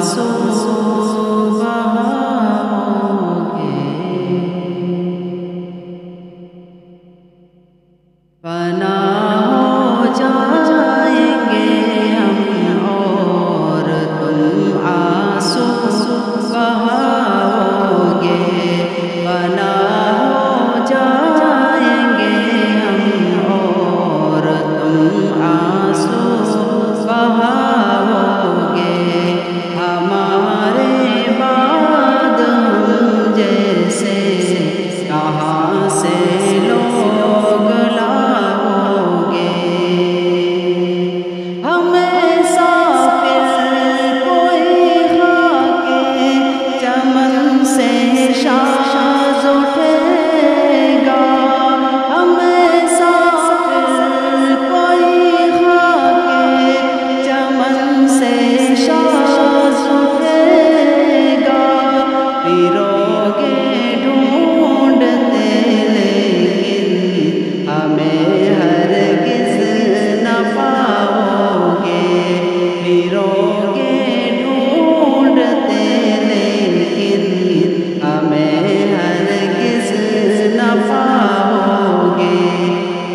آنسو بہاؤگے، فنا ہو جائیں گے ہم اور تم آنسو بہاؤگے، فنا ہو جائیں گے ہم اور تم آنسو بہاؤگے، ہمارے بعد ہم جیسے کہاں سے لوگ لاؤگے، ہمیں سافر کوئی خاک چمن سے شاز اٹھے گا، ہمیں سافر کوئی خاک چمن سے شاز اٹھے گا، پھروگے ڈھونڈتے لیکن ہمیں ہرگز نہ پاؤگے، پھروگے ڈھونڈتے لیکن ہمیں ہرگز نہ پاؤگے،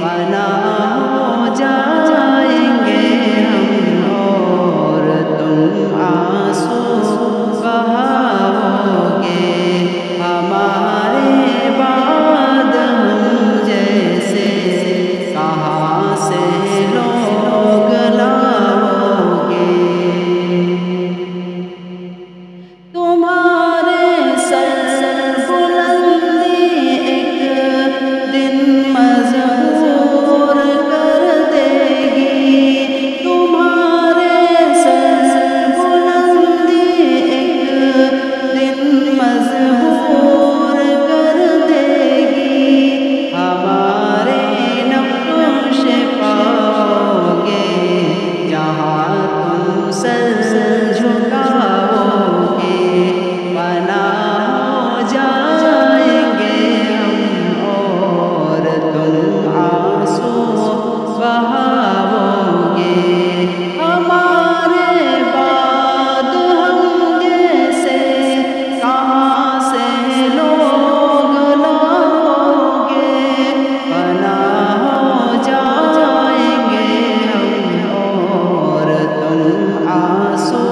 فنا ہو جائیں گے ہم اور تم آنسو بہاؤگے، ہمارے بعد ہم جیسے کہاں سے لوگ لاؤگے، تمہارے سر بلندی ایک دن مظہور کر دے گی، تمہارے سر بلندی ایک دن مظہور کر دے گی، ہمارے نقش پاؤگے جہاں تم سر جھکاؤگے، فنا ہو جائیں گے ہم اور تم آنسو بہاؤگے، ہمارے بعد ہم جیسے کہاں سے لوگ لاؤگے، فنا ہو جائیں گے ہم اور تم آنسو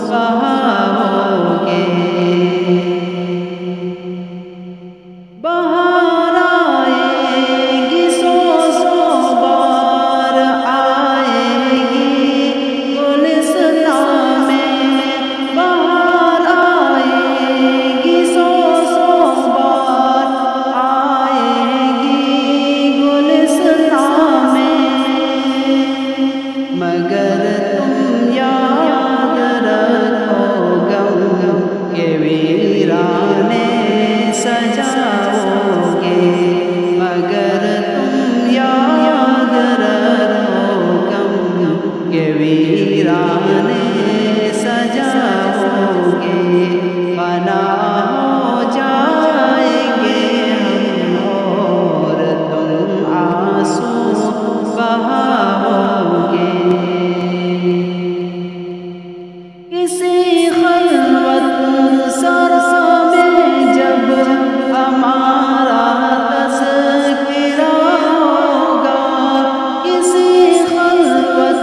بہاؤگے، بہار آئے گی سو بار آئے گی گلستان میں، بہار آئے گی سو بار آئے گی گلستان میں، مگر تم یاد رکھو غم کے ویرانے سجاؤگے، مگر تم یاد رکھو غم کے ویرانے سجاؤگے، فنا ہو جائیں گے ہم اور تم آنسو بہاؤگے، کسی خلوت سرا میں جب ہمارا تذکرہ ہوگا، کسی خلوت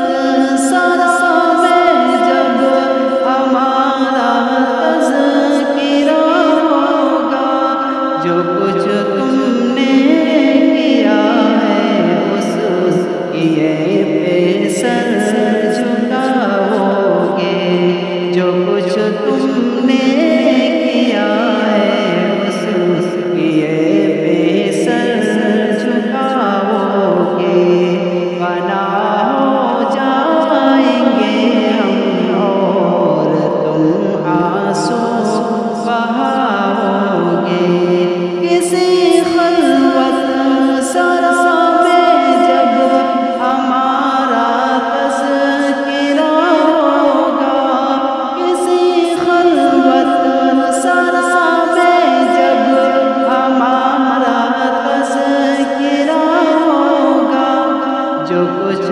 سرا میں جب ہمارا تذکرہ ہوگا، جو کچھ تم نے کیا ہے اس کیے پہ سر جھکاؤگے، جو کچھ تم نے کیا ہے اس کیے پہ سر جھکاؤگے، فنا ہو جائیں گے ہم اور تم آنسو بہاؤگے، کسی خلوت سرا میں جب ہمارا تذکرہ ہوگا، کسی خلوت سرا میں جب ہمارا تذکرہ ہوگا، جو کچھ